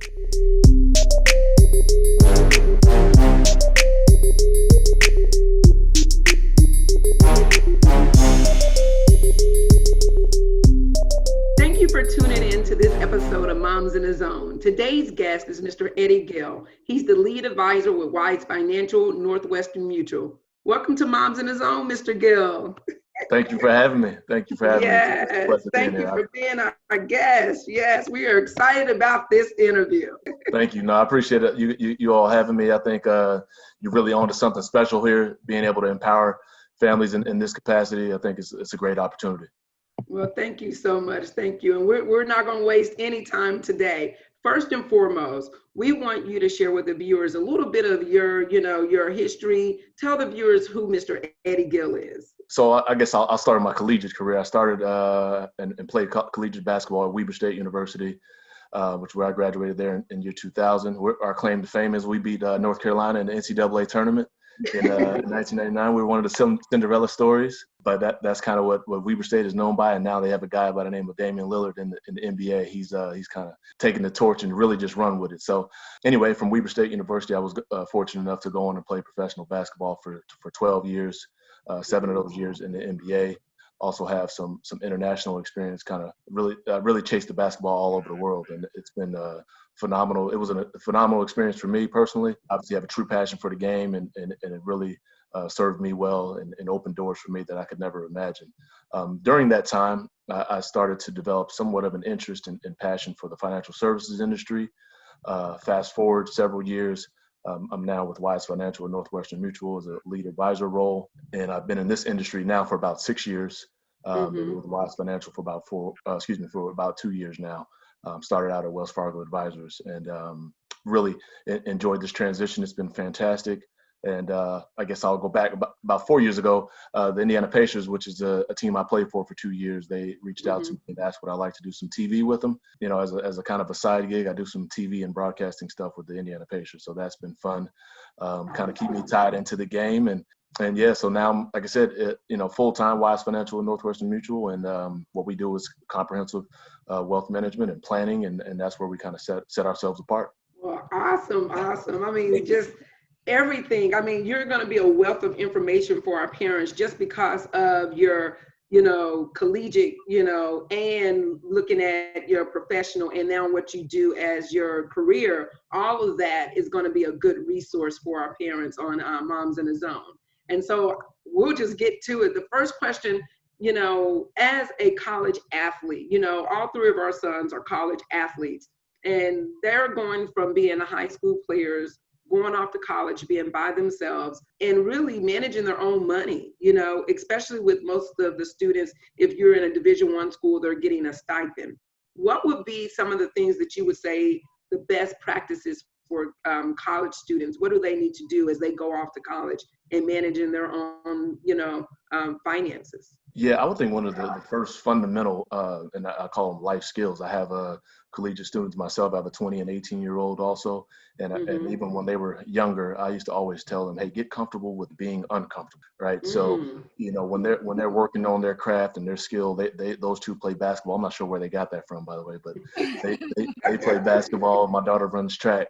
Thank you for tuning in to this episode of Moms in the Zone. Today's guest is Mr. Eddie Gill. He's the lead advisor with Wise Financial, Northwestern Mutual. Welcome to Moms in the Zone, Mr. Gill. Thank you for having me. Thank you for having me. It's a Yes, pleasure being thank you here. for being our guest. Yes, we are excited about this interview. Thank you. No, I appreciate it. You all having me. I think you're really on to something special here, being able to empower families in this capacity. I think it's a great opportunity. Well, thank you so much. Thank you. And we're not going to waste any time today. First and foremost, we want you to share with the viewers a little bit of your history. Tell the viewers who Mr. Eddie Gill is. So I guess I'll start my collegiate career. I started and played collegiate basketball at Weber State University, which is where I graduated there in year 2000. Our claim to fame is we beat North Carolina in the NCAA tournament in 1999. We were one of the Cinderella stories, but that's kind of what Weber State is known by. And now they have a guy by the name of Damian Lillard in the NBA. He's kind of taken the torch and really just run with it. So anyway, from Weber State University, I was fortunate enough to go on and play professional basketball for 12 years. 7 of those years in the NBA. Also have some international experience, kind of really chased the basketball all over the world. And it's been phenomenal. It was a phenomenal experience for me personally. Obviously, I have a true passion for the game, and it really served me well and opened doors for me that I could never imagine. During that time, I started to develop somewhat of an interest and passion for the financial services industry. Fast forward several years, I'm now with Wise Financial and Northwestern Mutual as a lead advisor role. And I've been in this industry now for about 6 years. With Wise Financial for about 2 years now. Started out at Wells Fargo Advisors and really enjoyed this transition. It's been fantastic. And I guess I'll go back about 4 years ago. The Indiana Pacers, which is a team I played for 2 years, they reached out to me and asked would I like to do some TV with them. You know, as a kind of a side gig, I do some TV and broadcasting stuff with the Indiana Pacers. So that's been fun. Kind of keep me tied into the game. And yeah, so now, like I said, full-time Wise Financial and Northwestern Mutual. And what we do is comprehensive wealth management and planning. And that's where we kind of set ourselves apart. Well, awesome. I mean, just everything. I mean, you're going to be a wealth of information for our parents just because of your, collegiate, and looking at your professional and now what you do as your career. All of that is going to be a good resource for our parents on Moms in the Zone. And so we'll just get to it. The first question, as a college athlete, all 3 of our sons are college athletes, and they're going from being high school players, going off to college, being by themselves, and really managing their own money, especially with most of the students, if you're in a Division I school, they're getting a stipend. What would be some of the things that you would say the best practices for college students? What do they need to do as they go off to college and managing their own, finances? Yeah, I would think one of the first fundamental, and I call them life skills. I have collegiate students myself. I have a 20 and 18-year-old also. And even when they were younger, I used to always tell them, hey, get comfortable with being uncomfortable, right? So, when they're working on their craft and their skill, those two play basketball. I'm not sure where they got that from, by the way, but they play basketball. My daughter runs track.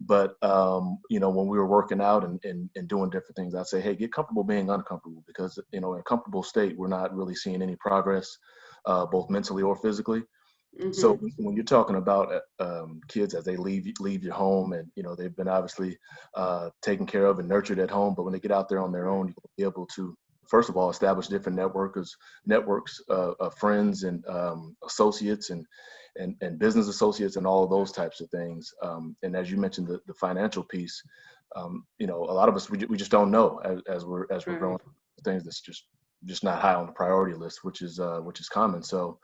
But, when we were working out and doing different things, I'd say, hey, get comfortable being uncomfortable because, in a comfortable state, we're not really seeing any progress, both mentally or physically. So when you're talking about kids as they leave your home and, they've been obviously taken care of and nurtured at home, but when they get out there on their own, you'll be able to, first of all, establish different networks of friends and associates and business associates and all of those types of things. And as you mentioned, the financial piece, a lot of us, we just don't know as we're growing things that's just not high on the priority list, which is common. So,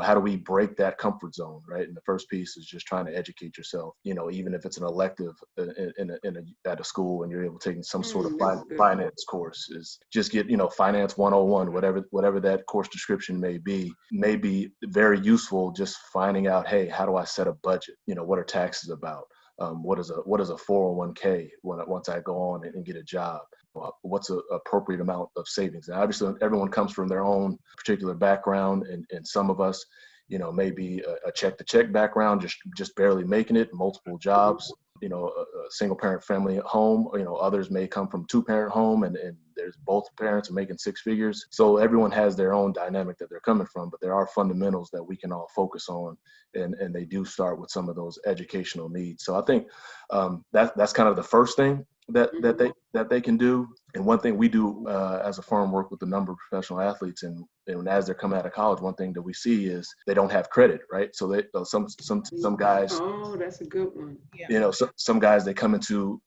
how do we break that comfort zone, right? And the first piece is just trying to educate yourself, even if it's an elective at a school and you're able to take some sort of finance course, is just get, finance 101, whatever that course description may be very useful. Just finding out, hey, how do I set a budget? What are taxes about? What is a 401k once I go on and get a job? What's an appropriate amount of savings? And obviously, everyone comes from their own particular background, and some of us, maybe a check-to-check background, just barely making it, multiple jobs, a single parent family at home. Others may come from two-parent home and there's both parents are making six figures. So everyone has their own dynamic that they're coming from, but there are fundamentals that we can all focus on, and they do start with some of those educational needs. So I think that's kind of the first thing that they can do. And one thing we do as a firm, work with a number of professional athletes, and as they're coming out of college, one thing that we see is they don't have credit, right? So some guys. Oh, that's a good one. Yeah. Some guys, they come into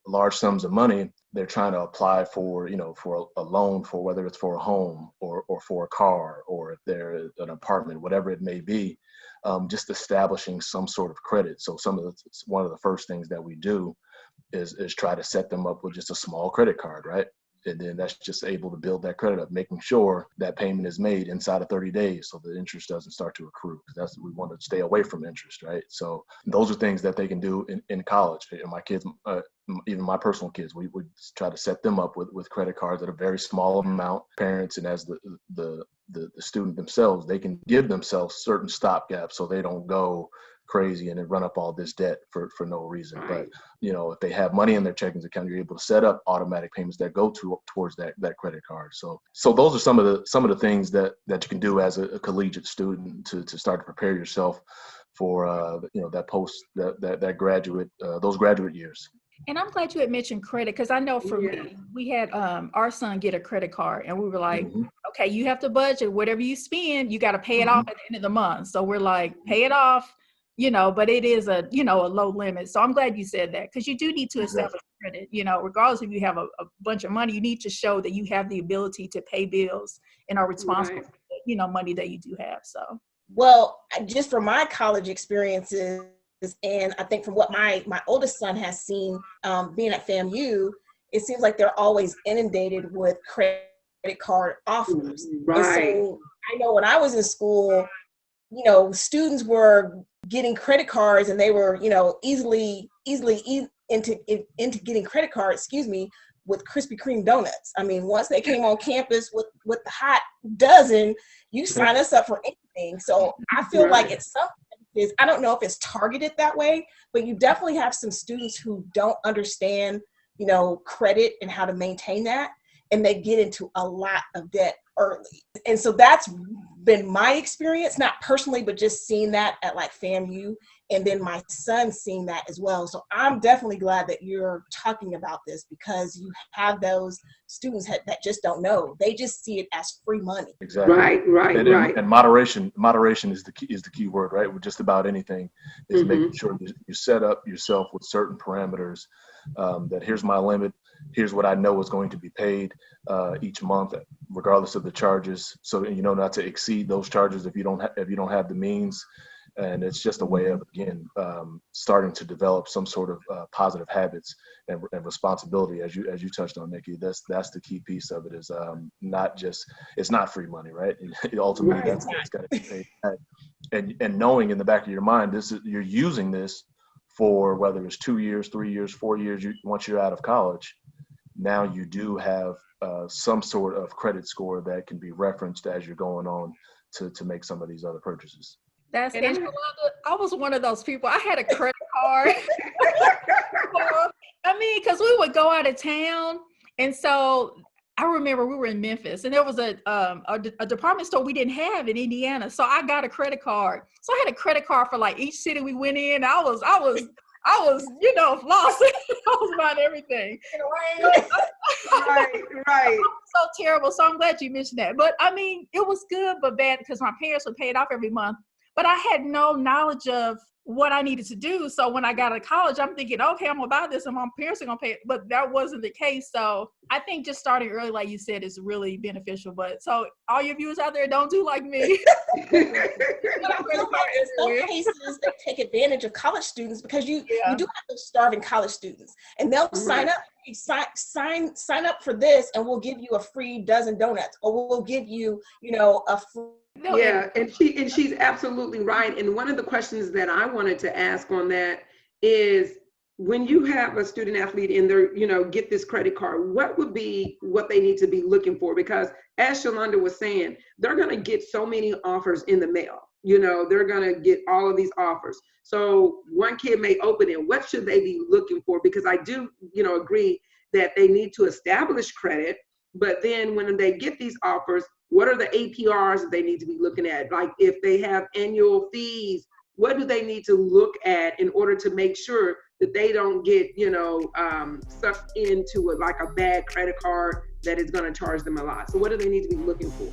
large sums of money. They're trying to apply for a loan, for whether it's for a home or for a car, or if they're an apartment, whatever it may be. Just establishing some sort of credit. So one of the first things that we do is try to set them up with just a small credit card, right? And then that's just able to build that credit up, making sure that payment is made inside of 30 days so the interest doesn't start to accrue. Because we want to stay away from interest, right? So those are things that they can do in college. And my kids, even my personal kids, we try to set them up with credit cards at a very small amount. Parents, and as the student themselves, they can give themselves certain stopgaps so they don't go crazy and then run up all this debt for no reason. Right. But if they have money in their checking account, you're able to set up automatic payments that go towards that credit card. So those are some of the things that you can do as a collegiate student to start to prepare yourself for that graduate those graduate years. And I'm glad you had mentioned credit, because I know for me, we had our son get a credit card, and we were like, okay, you have to budget whatever you spend, you got to pay it off at the end of the month. So we're like, pay it off, but it is a low limit. So I'm glad you said that, because you do need to establish credit, regardless if you have a bunch of money, you need to show that you have the ability to pay bills and are responsible for the, money that you do have. So, well, just from my college experiences, and I think from what my oldest son has seen being at FAMU, it seems like they're always inundated with credit card offers. Right. And so I know when I was in school, students were getting credit cards, and they were, easily into getting credit cards, with Krispy Kreme donuts. I mean, once they came on campus with the hot dozen, you sign us up for anything. So I feel like it's something. I don't know if it's targeted that way, but you definitely have some students who don't understand, credit and how to maintain that, and they get into a lot of debt early. And so that's been my experience, not personally, but just seeing that at like FAMU, and then my son seeing that as well. So I'm definitely glad that you're talking about this, because you have those students that just don't know. They just see it as free money. Exactly. Right. And moderation is the key word, right? With just about anything, is making sure you set up yourself with certain parameters. That here's my limit. Here's what I know is going to be paid each month, regardless of the charges. So not to exceed those charges if you don't have the means. And it's just a way of, again, starting to develop some sort of positive habits and responsibility, as you touched on, Nikki. That's the key piece of it, is it's not free money, right? Ultimately, that's got to be paid. And knowing in the back of your mind, you're using this for whether it's 2 years, 3 years, 4 years. Once you're out of college, now you do have some sort of credit score that can be referenced as you're going on to make some of these other purchases. That's interesting. I was one of those people. I had a credit card. Because we would go out of town, and so I remember we were in Memphis, and there was a department store we didn't have in Indiana. So I got a credit card. So I had a credit card for like each city we went in. I was flossing. I was buying everything. Right. So terrible. So I'm glad you mentioned that. But it was good but bad, because my parents would pay it off every month. But I had no knowledge of what I needed to do. So when I got to college, I'm thinking, okay, I'm going to buy this and my parents are going to pay it. But that wasn't the case. So I think just starting early, like you said, is really beneficial. But so all your viewers out there, don't do like me. But I feel like in some cases, they take advantage of college students, because you do have those starving college students, and they'll sign up. Sign up for this, and we'll give you a free dozen donuts, or we'll give you, a free. And she's absolutely right. And one of the questions that I wanted to ask on that is, when you have a student athlete in their, get this credit card, what would be what they need to be looking for? Because as Shalonda was saying, they're going to get so many offers in the mail. they're going to get all of these offers. So one kid may open it. What should they be looking for? Because I do, agree that they need to establish credit. But then when they get these offers, what are the APRs that they need to be looking at? Like if they have annual fees, what do they need to look at in order to make sure that they don't get, sucked into a bad credit card that is going to charge them a lot? So what do they need to be looking for?